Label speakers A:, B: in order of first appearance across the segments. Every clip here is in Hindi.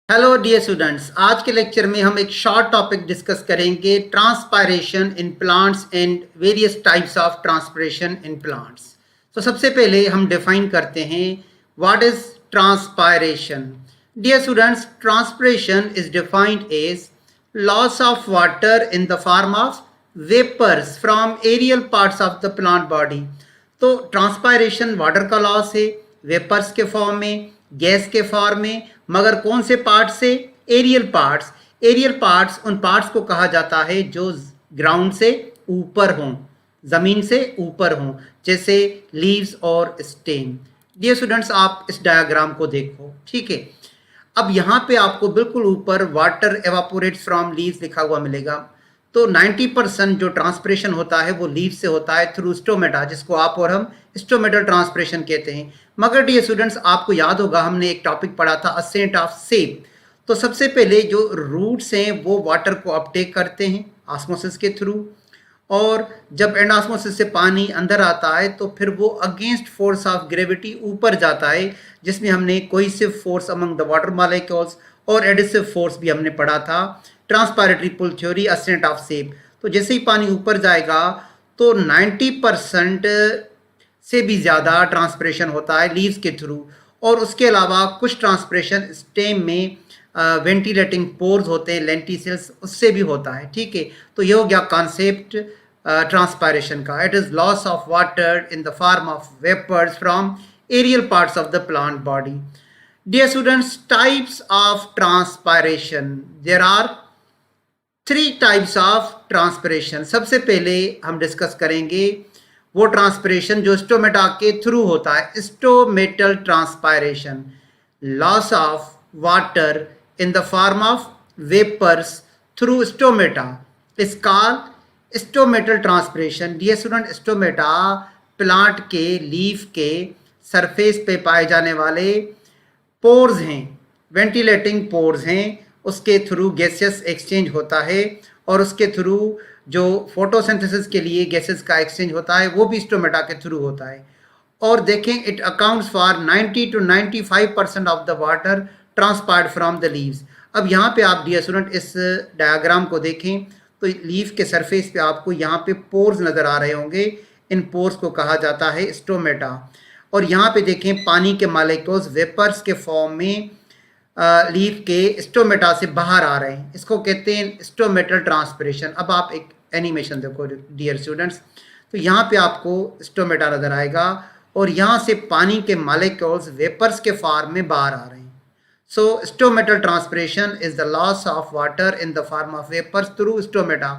A: हेलो डियर स्टूडेंट्स, आज के लेक्चर में हम एक शॉर्ट टॉपिक डिस्कस करेंगे transpiration in plants and various types of transpiration in plants. तो सबसे पहले हम डिफाइन करते हैं what is transpiration. Dear students, transpiration is defined as loss of water in the form of vapours from aerial parts of the plant body. तो ट्रांसपायरेशन वाटर का लॉस है, वेपर्स के फॉर्म में, गैस के फॉर्म में, मगर कौन से पार्ट से? Aerial parts. एरियल पार्ट्स उन पार्ट्स को कहा जाता है जो ग्राउंड से ऊपर हों, जमीन से ऊपर हों, जैसे लीव्स और स्टेम। डियर स्टूडेंट्स, आप इस डायग्राम को देखो, ठीक है। अब यहाँ पे आपको बिल्कुल ऊपर वाटर एवापोरेट्स फ्रॉम लीव्स लिखा हुआ मिलेगा। तो 90% जो ट्रांसपिरेशन होता है वो लीव से होता है थ्रू स्टोमेटा, जिसको आप और हम स्टोमेटल ट्रांसपिरेशन कहते हैं। मगर डियर स्टूडेंट्स, आपको याद होगा हमने एक टॉपिक पढ़ा था असेंट ऑफ सेप। तो सबसे पहले जो रूट्स हैं वो वाटर को अपटेक करते हैं ऑस्मोसिस के थ्रू, और जब एंडोस्मोसिस से पानी अंदर आता है तो फिर वो अगेंस्ट फोर्स ऑफ ग्रेविटी ऊपर जाता है, जिसमें हमने cohesive force among the water molecules और एडिसिव फोर्स भी हमने पढ़ा था, ट्रांसपायरेटरी पुल थ्योरी, असेंट ऑफ सेप। तो जैसे ही पानी ऊपर जाएगा तो 90% से भी ज़्यादा ट्रांसपिरेशन होता है लीव्स के थ्रू, और उसके अलावा कुछ ट्रांसपिरेशन स्टेम में वेंटिलेटिंग पोर्स होते हैं, लेंटिसेल्स, उससे भी होता है, ठीक है। तो ये हो गया कॉन्सेप्ट ट्रांसपायरेशन का। It is loss of water in the form of vapours from aerial parts of the plant body. Dear students, types of transpiration, there are 3 types of transpiration. सबसे पहले हम डिस्कस करेंगे वो ट्रांसपिरेशन जो स्टोमेटा के थ्रू होता है, stomatal transpiration, loss of water in the form of vapours through stomata is called stomatal transpiration. Dear student, stomata plant के लीफ के सरफेस पे पाए जाने वाले पोर्स हैं, वेंटिलेटिंग पोर्स हैं, उसके थ्रू गैसेस एक्सचेंज होता है, और उसके थ्रू जो फोटोसिंथेसिस के लिए गैसेस का एक्सचेंज होता है वो भी स्टोमेटा के थ्रू होता है। और देखें, it accounts for 90 to 95% of the water transpired from the leaves. अब यहाँ पे आप डियर स्टूडेंट इस डायग्राम को देखें तो लीफ के सरफेस पे आपको यहाँ पे पोर्स नज़र आ रहे होंगे, इन पोर्स को कहा जाता है स्टोमेटा। और यहाँ पे देखें, पानी के मॉलिक्यूल्स वेपर्स के फॉर्म में लीफ के स्टोमेटा से बाहर आ रहे हैं, इसको कहते हैं स्टोमेटल ट्रांसपिरेशन। अब आप एक एनिमेशन देखो डियर स्टूडेंट्स, तो यहाँ पे आपको स्टोमेटा नज़र आएगा और यहाँ से पानी के मॉलिक्यूल्स वेपर्स के फॉर्म में बाहर आ रहे हैं। So stomatal transpiration is the loss of water in the form of vapours through stomata.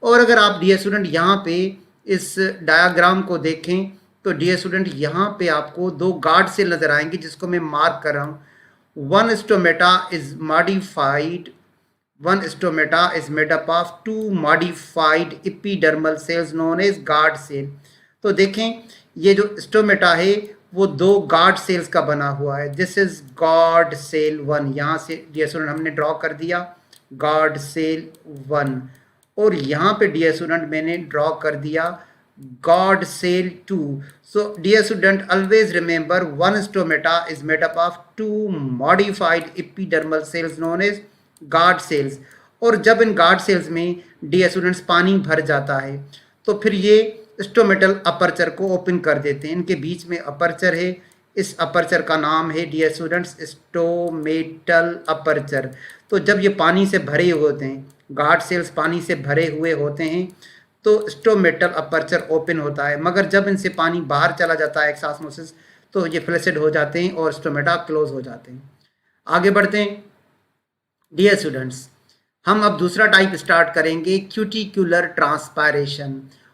A: और अगर आप डियर स्टूडेंट यहाँ पे इस डायग्राम को देखें तो डियर स्टूडेंट यहाँ पे आपको 2 गार्ड सेल नज़र आएंगे जिसको मैं मार्क कर रहा हूँ। One stomata is modified. One stomata is made up of 2 modified epidermal cells known as guard cell. तो देखें, ये जो स्टोमेटा है वो 2 गार्ड सेल्स का बना हुआ है। दिस इज गार्ड सेल 1, यहाँ से डियर स्टूडेंट हमने ड्रॉ कर दिया गार्ड सेल 1, और यहाँ पे डियर स्टूडेंट मैंने ड्रॉ कर दिया guard cell 2. So dear student, always remember one stomata is made up of 2 modified epidermal cells known as guard cells. और जब इन guard cells में dear students पानी भर जाता है तो फिर ये स्टोमेटल अपर्चर को ओपन कर देते हैं। इनके बीच में अपर्चर है, इस अपर्चर का नाम है डियर स्टूडेंट्स स्टोमेटल अपर्चर। तो जब ये पानी से भरे हुए होते हैं, गार्ड सेल्स पानी से भरे हुए होते हैं, तो स्टोमेटल अपर्चर ओपन होता है। मगर जब इनसे पानी बाहर चला जाता है एक्सऑस्मोसिस तो ये फ्लैसिड हो जाते हैं और स्टोमेटा क्लोज हो जाते हैं। आगे बढ़ते हैं डियर स्टूडेंट्स, हम अब दूसरा टाइप स्टार्ट करेंगे, cuticular transpiration.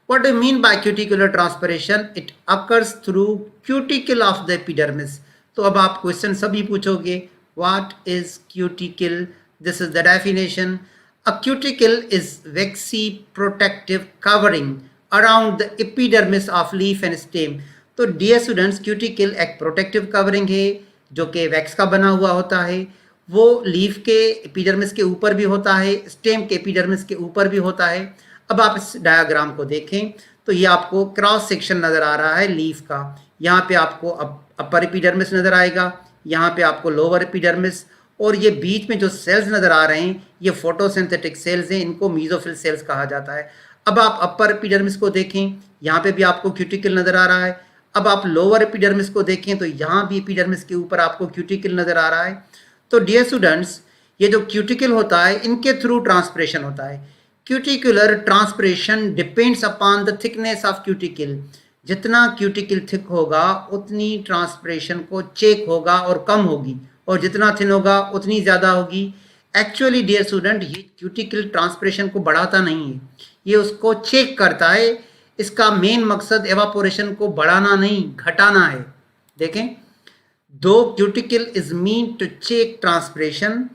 A: What do mean by cuticular transpiration? It occurs through cuticle of the epidermis. तो अब आप क्वेश्चन सभी पूछोगे, what is cuticle? This is the definition. A cuticle is waxy protective covering around the epidermis of leaf and stem. तो dear students, cuticle एक protective covering है जो कि वैक्स का बना हुआ होता है। वो लीफ के एपिडर्मिस के ऊपर भी होता है, स्टेम के एपिडर्मिस के ऊपर भी होता है। अब आप इस डायग्राम को देखें तो ये आपको क्रॉस सेक्शन नज़र आ रहा है लीफ का। यहाँ पे आपको अपर एपिडर्मिस नज़र आएगा, यहाँ पे आपको लोअर एपिडर्मिस, और ये बीच में जो सेल्स नज़र आ रहे हैं ये फोटोसिंथेटिक सेल्स हैं, इनको मीजोफिल सेल्स कहा जाता है। अब आप अपर एपिडर्मिस को देखें, यहाँ पे भी आपको क्यूटिकल नज़र आ रहा है। अब आप लोअर एपिडर्मिस को देखें तो यहाँ भी एपिडर्मिस के ऊपर आपको क्यूटिकल नज़र आ रहा है। तो डियर स्टूडेंट्स, ये जो क्यूटिकल होता है इनके थ्रू ट्रांसपिरेशन होता है। Cuticular transpiration depends upon the thickness of cuticle. जितना क्यूटिकल थिक होगा उतनी ट्रांसपिरेशन को चेक होगा और कम होगी, और जितना थिन होगा उतनी ज़्यादा होगी। एक्चुअली डियर स्टूडेंट, ये क्यूटिकल ट्रांसपिरेशन को बढ़ाता नहीं है, ये उसको चेक करता है। इसका मेन मकसद एवापोरेशन को बढ़ाना नहीं, घटाना है। देखें, though cuticle is mean to check transpiration,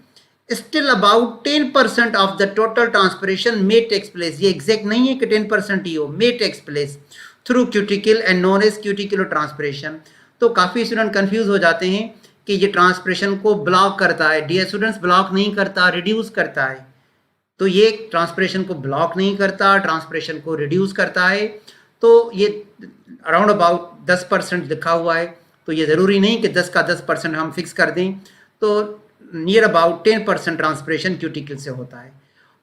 A: still about 10% of the total transpiration may takes place. ये एग्जैक्ट नहीं है कि 10% ही हो, may takes place through cuticle and known as cuticular transpiration. तो काफ़ी स्टूडेंट कंफ्यूज हो जाते हैं कि ये ट्रांसपिरेशन को ब्लॉक करता है। डियर स्टूडेंट्स, ब्लॉक नहीं करता, रिड्यूस करता है। तो ये ट्रांसपिरेशन को ब्लॉक नहीं करता, ट्रांसपिरेशन को रिड्यूस करता है। तो ये अराउंड अबाउट 10% लिखा हुआ है, तो ये ज़रूरी नहीं कि 10 का 10% हम फिक्स कर दें। तो नियर अबाउट 10% ट्रांसपिरेशन क्यूटिकल से होता है।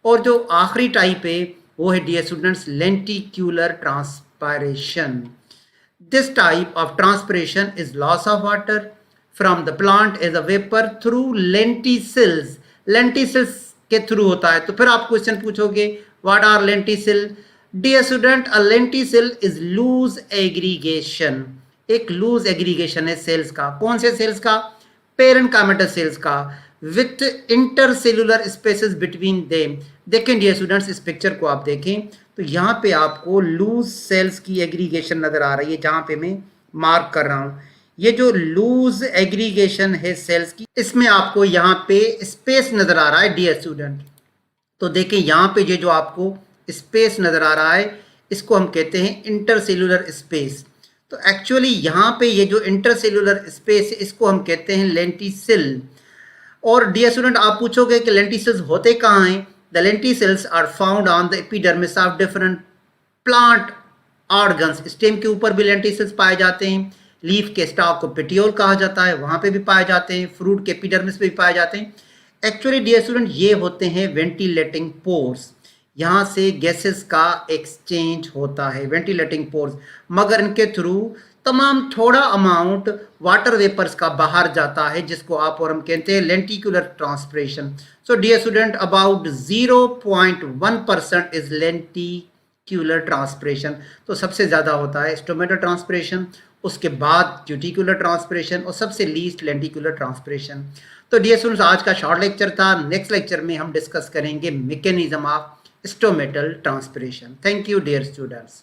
A: और जो आखिरी टाइप है वो है dear students lenticular transpiration. This type of transpiration is loss of water from the plant as a vapour through lenticels. Lenticels के थ्रू होता है। तो फिर आप क्वेश्चन पूछोगे, what are lenticel? Dear student, a lenticel is loose aggregation. एक लूज एग्रीगेशन है सेल्स का। कौन से सेल्स का? पेरेन्काइमेटस सेल्स का, with intercellular spaces between them. देखें डियर स्टूडेंट्स, इस पिक्चर को आप देखें तो यहाँ पे आपको लूज सेल्स की एग्रीगेशन नजर आ रही है, जहाँ पे मैं मार्क कर रहा हूँ। ये जो लूज एग्रीगेशन है सेल्स की, इसमें आपको यहाँ पे स्पेस नजर आ रहा है डियर स्टूडेंट। तो देखें यहाँ पे ये जो आपको स्पेस नजर आ रहा है, इसको हम कहते हैं इंटरसेलुलर स्पेस। तो एक्चुअली यहाँ पे ये जो इंटरसेलुलर स्पेस है इसको हम कहते हैं लेंटिसिल। और डियर स्टूडेंट, आप पूछोगे कि लेंटिसिल्स होते कहाँ हैं? The lenticels are found on the epidermis of different plant organs. Stem के ऊपर भी लेंटिसिल्स पाए जाते हैं। लीफ के स्टॉक को पेटियोल कहा जाता है, वहाँ पे भी पाए जाते हैं। फ्रूट के एपिडर्मिस पे भी पाए जाते हैं। एक्चुअली डियर स्टूडेंट, ये होते हैं वेंटिलेटिंग पोर्स। यहाँ से गैसेस का एक्सचेंज होता है, वेंटिलेटिंग पोर्स। मगर इनके थ्रू तमाम थोड़ा अमाउंट वाटर वेपर्स का बाहर जाता है, जिसको आप और हम कहते हैं lenticular transpiration. So dear student, about 0.1% is lenticular transpiration. तो सबसे ज़्यादा होता है स्टोमेटल ट्रांसपिरेशन, उसके बाद क्यूटिकुलर ट्रांसपिरेशन, और सबसे लीस्ट लेंटिकुलर ट्रांसपिरेशन। तो डियर स्टूडेंट्स, आज का शॉर्ट लेक्चर था। नेक्स्ट लेक्चर में हम डिस्कस करेंगे mechanism of stomatal transpiration. Thank you dear students.